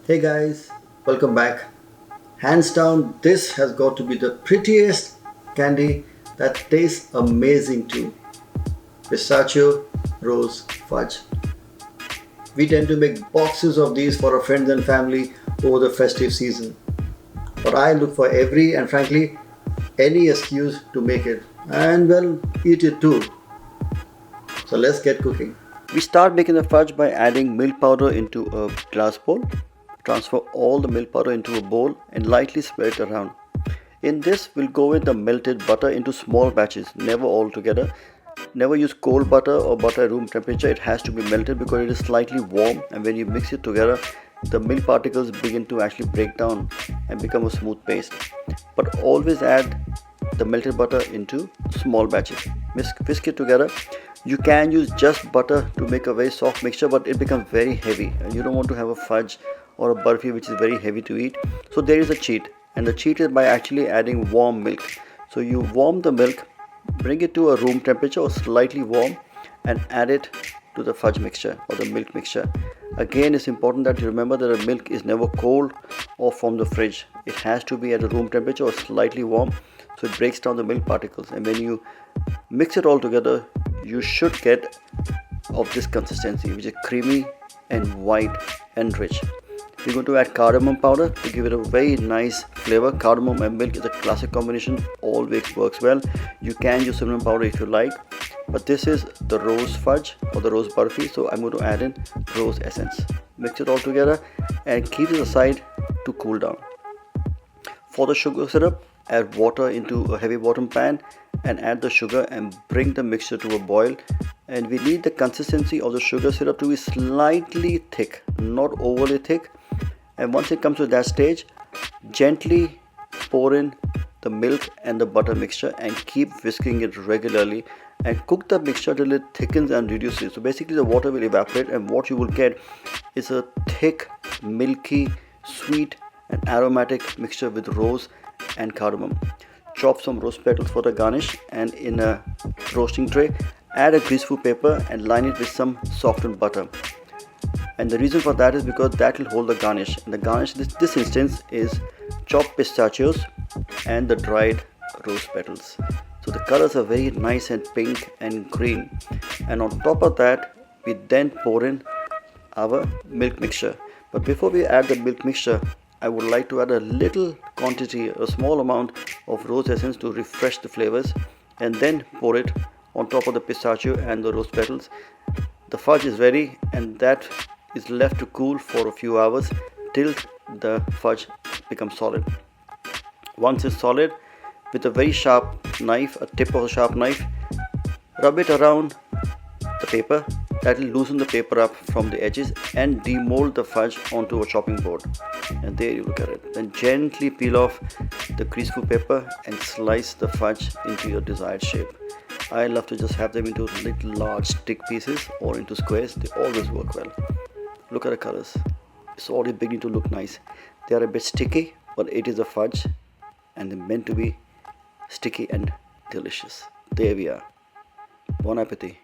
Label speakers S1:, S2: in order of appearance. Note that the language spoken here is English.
S1: Hey guys, welcome back. Hands down, this has got to be the prettiest candy that tastes amazing too. Pistachio rose fudge. We tend to make boxes of these for our friends and family over the festive season. But I look for every and frankly any excuse to make it and well eat it too. So let's get cooking. We start making the fudge by adding milk powder into a glass bowl. Transfer all the milk powder into a bowl and lightly spread it around. In this, we'll go with the melted butter into small batches, never all together. Never use cold butter or butter at room temperature. It has to be melted because it is slightly warm, and when you mix it together, the milk particles begin to actually break down and become a smooth paste. But always add the melted butter into small batches. Whisk it together. You can use just butter to make a very soft mixture, but it becomes very heavy and you don't want to have a fudge or a barfi which is very heavy to eat. So there is a cheat, and the cheat is by actually adding warm milk. So you warm the milk, bring it to a room temperature or slightly warm, and add it to the fudge mixture or the milk mixture. Again, it's important that you remember that the milk is never cold or from the fridge. It has to be at a room temperature or slightly warm, so it breaks down the milk particles. And when you mix it all together, you should get of this consistency, which is creamy and white and rich. We're going to add cardamom powder to give it a very nice flavor. Cardamom and milk is a classic combination, always works well. You can use cinnamon powder if you like, but this is the rose fudge or the rose barfi, so I'm going to add in rose essence. Mix it all together and keep it aside to cool down. For the sugar syrup, add water into a heavy bottom pan and add the sugar and bring the mixture to a boil. And we need the consistency of the sugar syrup to be slightly thick, not overly thick. And once it comes to that stage, gently pour in the milk and the butter mixture and keep whisking it regularly and cook the mixture till it thickens and reduces. So basically the water will evaporate and what you will get is a thick, milky, sweet and aromatic mixture with rose and cardamom. Chop some rose petals for the garnish, and in a roasting tray add a greaseful paper and line it with some softened butter. And the reason for that is because that will hold the garnish, and the garnish this instance is chopped pistachios and the dried rose petals. So the colors are very nice and pink and green, and on top of that we then pour in our milk mixture. But before we add the milk mixture, I would like to add a little quantity, a small amount of rose essence to refresh the flavors, and then pour it on top of the pistachio and the rose petals. The fudge is ready, and that is left to cool for a few hours till the fudge becomes solid. Once it's solid, with a very sharp knife, a tip of a sharp knife, rub it around the paper. That will loosen the paper up from the edges and demold the fudge onto a chopping board. And there you look at it. Then gently peel off the greaseful paper and slice the fudge into your desired shape. I love to just have them into little large stick pieces or into squares. They always work well. Look at the colors. It's already beginning to look nice. They are a bit sticky, but it is a fudge and they're meant to be sticky and delicious. There we are. Bon appetit.